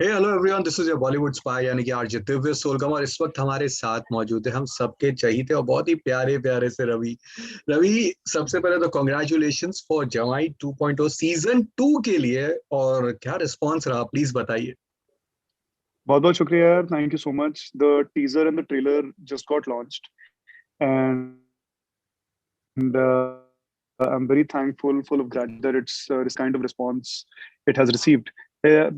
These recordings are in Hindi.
Hey hello everyone, this is your Bollywood spy यानी कि आरजे दिव्य सोलगम। और इस वक्त हमारे साथ मौजूद है हम सबके चहीते और बहुत ही प्यारे प्यारे से रवि। रवि, सबसे पहले तो कॉन्ग्रेचुलेशंस फॉर जवाई 2.0 सीजन 2 के लिए। और क्या रिस्पॉन्स रहा, प्लीज बताइए। बहुत बहुत शुक्रिया यार, thank you so much. The teaser and the trailer just got launched and I'm very thankful, full of gratitude that it's this kind of response it has received. Uh,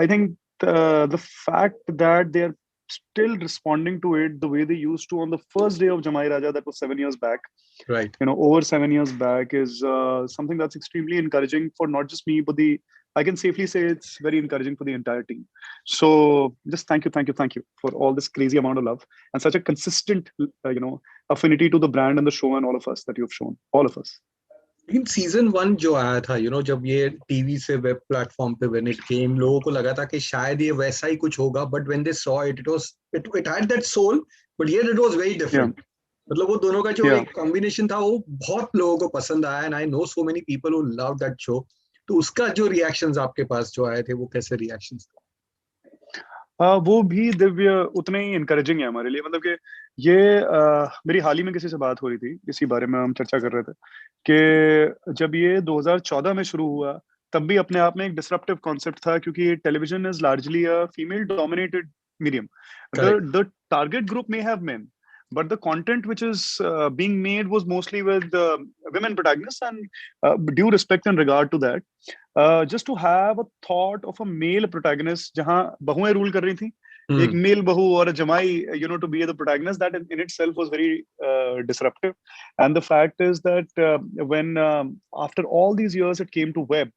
I think the fact that they are still responding to it the way they used to on the first day of Jamai Raja, that was 7 years back, right. over 7 years back, is something that's extremely encouraging for not just me, but the I can safely say it's very encouraging for the entire team. So just thank you for all this crazy amount of love and such a consistent, affinity to the brand and the show and all of us that you've shown, all of us. लेकिन सीजन 1 जो आया था, जब ये टीवी से वेब प्लेटफॉर्म पे व्हेन इट केम, लोगों को लगा था कि शायद ये वैसा ही कुछ होगा, but when they saw it, it was it had that soul, but here it was very Yeah, different. मतलब वो दोनों का जो yeah. एक कॉम्बिनेशन था वो बहुत लोगों को पसंद आया, and I know so many people who love that show. तो उसका जो रिएक्शंस आपके पास जो आए थे, वो कैसे रिएक्शंस थे? वो भी दिव्य उतने ही इनकरेजिंग है हमारे लिए। मतलब कि ये मेरी हाल ही में किसी से बात हो रही थी, इसी बारे में हम चर्चा कर रहे थे कि जब ये 2014 में शुरू हुआ, तब भी अपने आप में एक डिसरप्टिव कॉन्सेप्ट था, क्योंकि television is largely a female dominated medium. The correct. The target group may have men, but the content which is being made was mostly with women protagonists, and due respect and regard to that, just to have a thought of a male protagonist जहाँ बहुएं रूल कर रही थी, एक हम्म। मेल बहू और a जमाई, to be the protagonist, that in itself was very disruptive. And the fact is that when after all these years it came to web,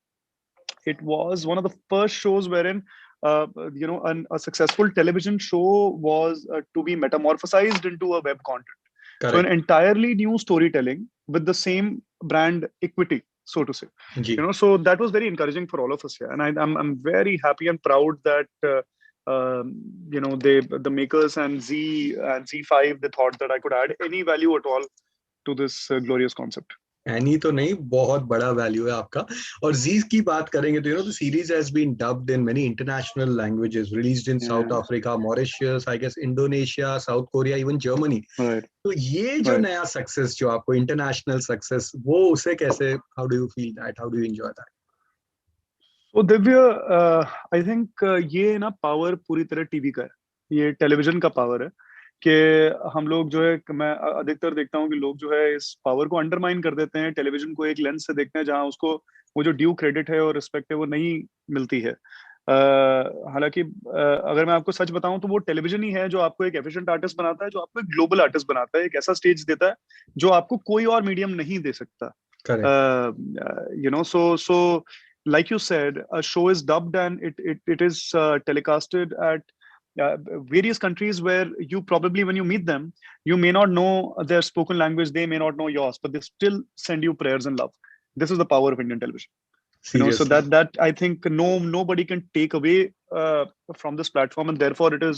it was one of the first shows wherein a successful television show was to be metamorphosized into a web content. So an correct. entirely new storytelling with the same brand equity, so to say. जी। So that was very encouraging for all of us here, and I'm very happy and proud that the makers and Z5, they thought that I could add any value at all to this glorious concept. Any तो नहीं, बहुत बड़ा वैल्यू है आपका। और जी की बात करेंगे तो the series has been dubbed in many international languages, released in south Yeah, Africa, Mauritius, I guess Indonesia, South Korea, even Germany. right, तो ये जो right. नया सक्सेस जो आपको इंटरनेशनल सक्सेस, वो उसे कैसे, how do you feel that, how do you enjoy that? तो दिव्य, आई थिंक ये ना पावर पूरी तरह टीवी का है। ये टेलीविजन का पावर है कि हम लोग जो है, मैं अधिकतर देखता हूँ कि लोग जो है इस पावर को अंडरमाइन कर देते हैं, टेलीविजन को एक लेंस से देखते हैं जहां उसको वो जो ड्यू क्रेडिट है और रिस्पेक्ट है वो नहीं मिलती है। हालांकि अगर मैं आपको सच बताऊं तो वो टेलीविजन ही है जो आपको एक एफिशिएंट आर्टिस्ट बनाता है, जो आपको एक ग्लोबल आर्टिस्ट बनाता है, एक ऐसा स्टेज देता है जो आपको कोई और मीडियम नहीं दे सकता। Correct. So like you said, a show is dubbed and it is telecasted at uh, various countries where you probably, when you meet them, you may not know their spoken language, they may not know yours, but they still send you prayers and love. This is the power of Indian television. So seriously. that I think nobody can take away from this platform, and therefore it is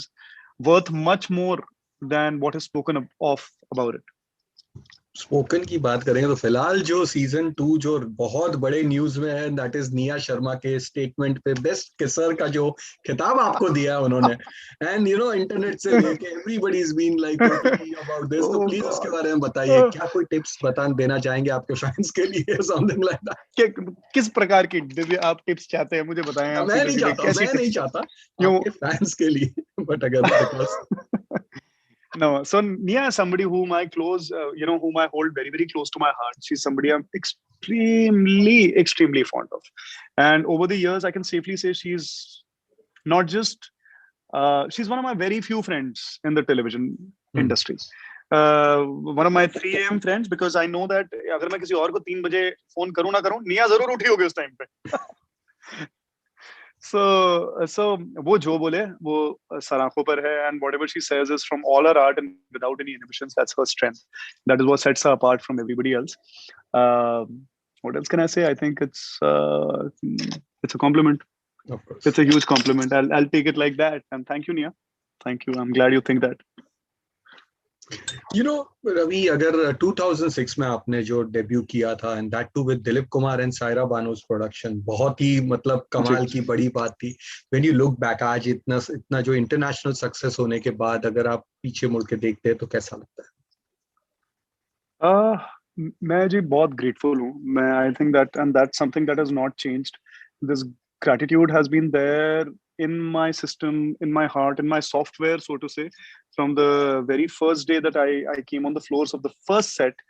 worth much more than what is spoken of about it. Spoken की बात करेंगे तो फिलहाल जो सीजन 2 जो बहुत बड़े न्यूज में है, दैट इज निया शर्मा के स्टेटमेंट पे बेस्ट किसर का जो खिताब आपको दिया है उन्होंने। एंड इंटरनेट से लेके everybody is been like OP about this. तो Oh प्लीज उसके God. बारे में बताइए, क्या कोई टिप्स बता देना चाहेंगे आपके फैंस के लिए, समथिंग लाइक दैट? किस प्रकार की दिव्य आप टिप्स चाहते हैं, मुझे बताएं। आप मैं नहीं बेसिकली चाहता, कैसी मैं नहीं टिप्स? चाहता, क्यों? आपके फैंस के लिए। बट अगर because No, so Nia is somebody whom I close, whom I hold very, very close to my heart. She's somebody I'm extremely fond of. And over the years, I can safely say she's not just, she's one of my very few friends in the television industry. One of my 3 a.m. friends, because I know that अगर मैं किसी और को 3 बजे फोन करूं ना करूं, निया जरूर उठी होगी उस टाइम पे। So वो जो बोले वो सर आंखों पर है, and whatever she says is from all her heart and without any inhibitions. That's her strength. That is what sets her apart from everybody else. What else can I say? I think it's a compliment. Of course. It's a huge compliment. I'll take it like that. And thank you, Nia. Thank you. I'm glad you think that. Ravi, अगर 2006 में आपने जो डेब्यू किया था, and that too with Dilip Kumar and Saira Banu's production, बहुत ही मतलब जी। कमाल की बड़ी बात थी। व्हेन यू लुक बैक, आज इतना इतना जो इंटरनेशनल सक्सेस होने के बाद अगर आप पीछे मुड़ के देखते हैं तो कैसा लगता uh, मैं जी बहुत ग्रेटफुल हूँ। मैं I think that and that's something that has not changed. This gratitude has been there in my system, in my heart, in my software, so to say, from the very first day that I came on the floors of the first set.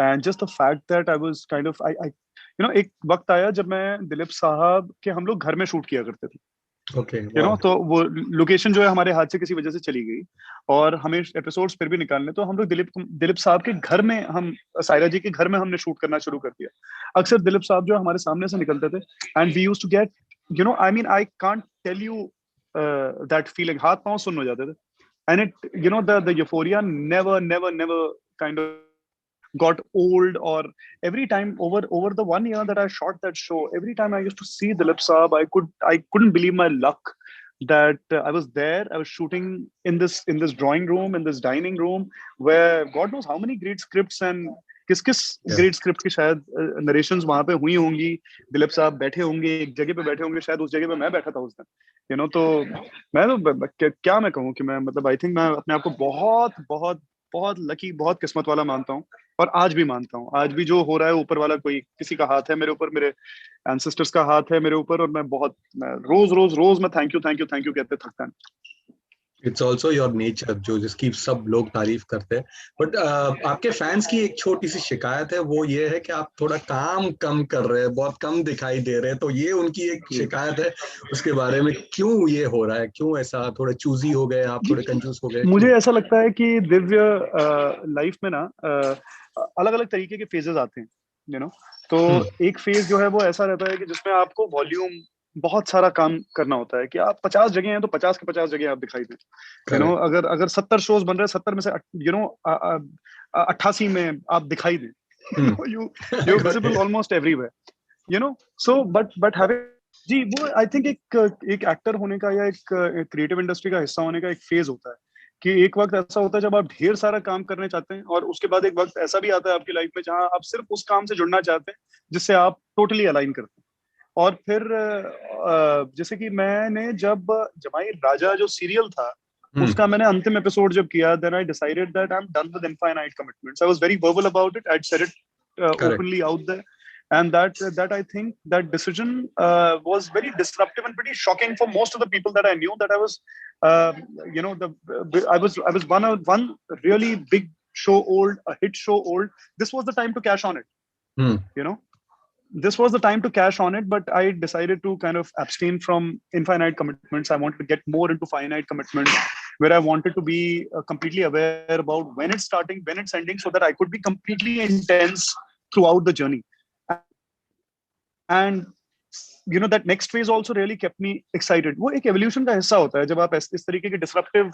And just the fact that I was kind of I एक वक्त आया जब मैं दिलीप साहब के हम लोग घर में शूट किया करते थे, है? ओके, वाह। तो वो लोकेशन जो है हमारे हाथ से किसी वजह से चली गई और हमें एपिसोड्स फिर भी निकालने, तो हम लोग दिलीप साहब के घर में, हम सायरा जी के घर में हमने शूट करना शुरू कर दिया। अक्सर दिलीप साहब जो है हमारे सामने से निकलते थे and we used to get I mean I can't tell you that feeling, हाथ पांव सुन्न हो जाते थे। And it the euphoria never kind of got old, or every time over the 1 year that I shot that show, every time I used to see Dilip Saab, I couldn't believe my luck that I was there. I was shooting in this drawing room, in this dining room, where God knows how many great scripts and किस Yeah. ग्रेट स्क्रिप्ट की शायद नरेशंस वहां पे हुई होंगी। दिलीप साहब बैठे होंगे एक जगह पे, बैठे होंगे शायद उस जगह पे मैं बैठा था उस दिन, तो मैं तो क्या मैं कहूँ कि मैं मतलब आई थिंक मैं अपने आप को बहुत बहुत बहुत लकी, बहुत किस्मत वाला मानता हूँ। और आज भी मानता हूँ, आज भी जो हो रहा है ऊपर वाला कोई किसी का हाथ है मेरे ऊपर, मेरे एंसेस्टर्स का हाथ है मेरे ऊपर, और मैं रोज मैं थैंक यू कहते थकता नहीं। इट्स ऑल्सो योर नेचर, जो जिसकी सब लोग तारीफ करते हैं। बट आपके फैंस की एक छोटी सी शिकायत है, वो ये है कि आप थोड़ा काम कम कर रहे हैं, बहुत कम दिखाई दे रहे हैं। तो ये उनकी एक शिकायत है, उसके बारे में क्यों ये हो रहा है? क्यों ऐसा? थोड़ा चूजी हो गए आप, थोड़े कंजूस हो गए, मुझे क्यों? ऐसा लगता है कि दिव्य लाइफ में ना अलग अलग तरीके के फेजेस आते हैं, तो हम्म। एक फेज जो है वो ऐसा रहता है कि जिसमें आपको वॉल्यूम बहुत सारा काम करना होता है कि आप 50 जगह हैं तो 50 के 50 जगह आप दिखाई दें। करेक्ट। अगर अगर 70 शोज बन रहे हैं, 70 में से 88 में आप दिखाई दें। Hmm. You visible almost everywhere, so but having जी, वो आई थिंक एक एक्टर होने का या एक क्रिएटिव इंडस्ट्री का हिस्सा होने का एक फेज होता है कि एक वक्त ऐसा होता है जब आप ढेर सारा काम करने चाहते हैं, और उसके बाद एक वक्त ऐसा भी आता है आपकी लाइफ में जहां आप सिर्फ उस काम से जुड़ना चाहते हैं जिससे आप टोटली अलाइन करते हैं। और फिर जैसे कि मैंने जब जमाई राजा जो सीरियल था, हम्म। उसका मैंने अंतिम एपिसोड जब किया, then I decided that I am done with infinite commitments. I was very verbal about it, I said it correct. openly out there, and that I think that decision was very disruptive and pretty shocking for most of the people that I knew, that I was uh, I was one really big show old, a hit show old. This was the time to cash on it, hmm. you know this was the time to cash on it, but I decided to kind of abstain from infinite commitments. I wanted to get more into finite commitments, where I wanted to be completely aware about when it's starting, when it's ending, so that I could be completely intense throughout the journey. And that next phase also really kept me excited. वो एक evolution का हिस्सा होता है जब आप इस तरीके के disruptive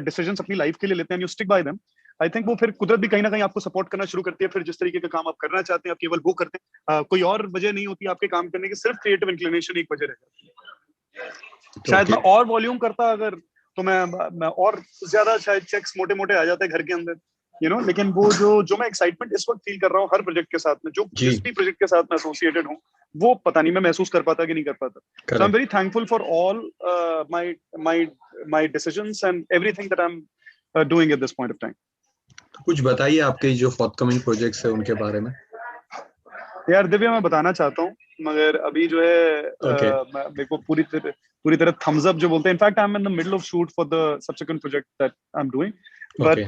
decisions अपनी लाइफ के लिए लेते हैं, you stick by them. I think वो फिर कुदरत भी कहीं ना कहीं आपको सपोर्ट करना शुरू करती है। फिर जिस तरीके का काम आप करना चाहते हैं, आप केवल वो करते हैं, कोई और वजह नहीं होती आपके काम करने की, सिर्फ क्रिएटिव इंक्लिनेशन एक वजह रह जाती है। शायद मैं और वॉल्यूम करता अगर, तो मैं और ज्यादा शायद चेक्स मोटे मोटे आ जाते घर के अंदर, लेकिन वो जो मैं एक्साइटमेंट इस वक्त फील कर रहा हूँ हर प्रोजेक्ट के साथ में, जो जिस भी प्रोजेक्ट के साथ मैं एसोसिएटेड हूँ, वो पता नहीं मैं महसूस कर पाता कि नहीं कर पाता। So I am very thankful for all my decisions and everything that I am doing at this point of time. कुछ बताइए आपके जो फॉरकमिंग प्रोजेक्ट्स है उनके बारे में। यार दिव्या, मैं बताना चाहता हूँ, मगर अभी जो है ओके। मेरे को पूरी तरह थम्स अप जो बोलते हैं, in fact I am in the middle of shoot for the subsequent project that I am doing, but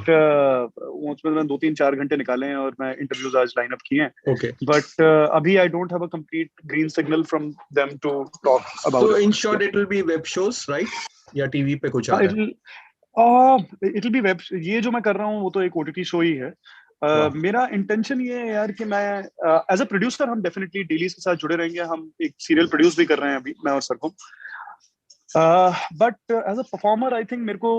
उसमें मैंने 2-3-4 घंटे निकाले हैं और मैं इंटरव्यूज आज लाइन अप किए हैं। ओके। बट अभी I don't have a complete green signal from them to talk about तो it. In short it will be web shows, right? या टीवी पे कुछ आ रहा है? It will be web. ये जो मैं कर रहा हूँ वो तो एक ओटीटी शो ही है। मेरा इंटेंशन ये है यार कि मैं एज अ प्रोड्यूसर, हम डेफिनेटली डेलीज के साथ जुड़े रहेंगे। हम एक सीरियल प्रोड्यूस भी कर रहे हैं अभी, मैं और Sargam. But as a performer I think मेरे को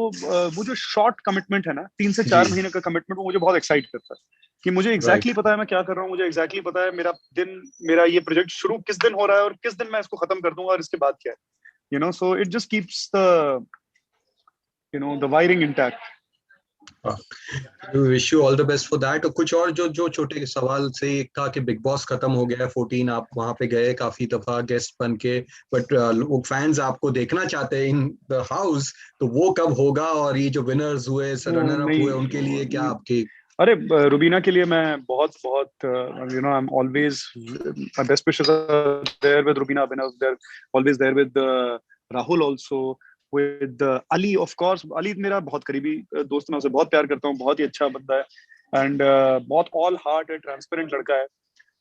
वो जो शॉर्ट कमिटमेंट है ना, 3 से 4 महीने का कमिटमेंट, वो मुझे बहुत एक्साइट करता है कि मुझे एग्जैक्टली पता है मैं क्या कर रहा हूँ, मुझे एग्जैक्टली पता है मेरा ये प्रोजेक्ट शुरू किस दिन हो रहा है और किस दिन मैं इसको खत्म कर दूंगा और इसके बाद क्या है, so it just keeps the wiring intact. Wish you all the best for that. और कुछ और जो छोटे सवाल से एक था कि बिग बॉस खत्म हो गया है 14, आप वहां पे गए काफी दफा गेस्ट बन के, बट लोग फैंस आपको देखना चाहते हैं इन द हाउस, तो वो कब होगा? और ये जो विनर्स हुए, रनर अप हुए, उनके लिए क्या नहीं, आपकी? अरे रुबीना के लिए मैं बहुत बहुत you know I am always my best wishes are there with Rubina, Abhinav, there always there with Rahul also, with Ali of course. Ali मेरा बहुत करीबी दोस्त है, मैं उसे बहुत प्यार करता हूँ, बहुत ही अच्छा बंदा है, एंड बहुत ऑल हार्ट है, ट्रांसपेरेंट लड़का है।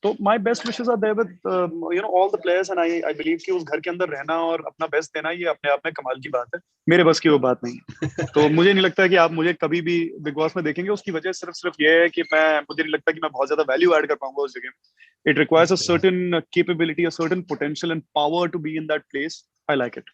तो my best wishes are there with all the players, and I believe कि उस घर के अंदर रहना और अपना बेस्ट देना ये अपने आप में कमाल की बात है। मेरे बस की वो बात नहीं है। तो मुझे नहीं लगता कि आप मुझे कभी भी बिग बॉस में देखेंगे। उसकी वजह सिर्फ ये है कि मुझे नहीं लगता कि मैं बहुत ज्यादा वैल्यू ऐड कर पाऊंगा उस जगह में। It requires a certain capability, a certain potential and power to be in that place. I like it.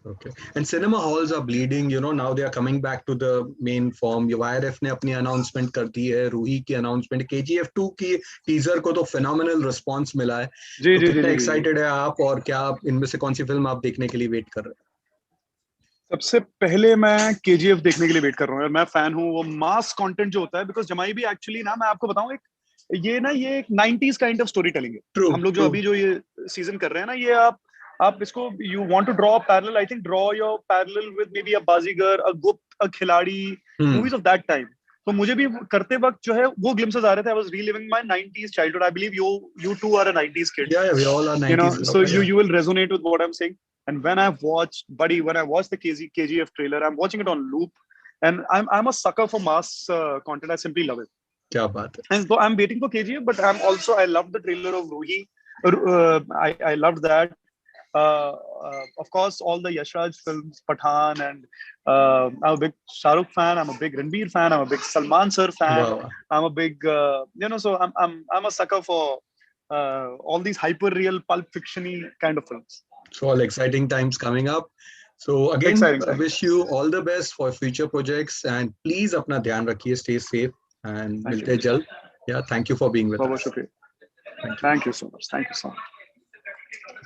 Okay. And cinema halls are bleeding, now they are coming back to the main form. YRF ने अपनी announcement कर दी है, रूही की announcement, KGF 2 की टीजर को तो phenomenal response मिला है। जी तो जी जी कितना जी जी। excited है आप, और क्या इनमें से कौन सी फिल्म आप देखने के लिए वेट कर रहे हैं? सबसे पहले मैं केजीएफ देखने के लिए वेट कर रहा हूँ। मैं फैन हूँ वो मास कंटेंट जो होता है, बिकॉज जमाई भी एक्चुअली ना, मैं आपको बताऊं, ये एक 90s kind of story telling है। ट्रू हम लोग जो ट्रू। अभी जो ये सीजन कर रहे हैं ना, ये आप इसको you want to draw parallel, I think draw your parallel with maybe a Baazigar, a Gupt, a Khiladi, hmm. Movies of that time. तो मुझे भी करते वक्त जो है वो ग्लिम्सेस आ रहे थे। I was reliving my 90s childhood. I believe you too are a 90s kid, Yeah, we all are 90s so lover, yeah. you will resonate with what I'm saying. And when I watched, buddy, when I watched the KGF trailer, I'm watching it on loop, and I'm a sucker for mass content. I simply love it. क्या बात है। And so I'm waiting for KGF, but I love the trailer of Ruhi. I loved that. Of course, all the Yashraj films, Pathan, and I'm a big Shah Rukh fan. I'm a big Ranbir fan. I'm a big Salman Sir fan. वाह वाह। I'm a big, so I'm a sucker for all these hyper real, pulp fictiony kind of films. So all exciting times coming up. So again, Exciting times. wish you all the best for future projects, and please अपना ध्यान रखिए, stay safe, and Thank you. मिलते हैं जल्द। Yeah, thank you for being with बहुत बहुत us. शुक्रिया. Thank you. Thank you so much. Thank you so much.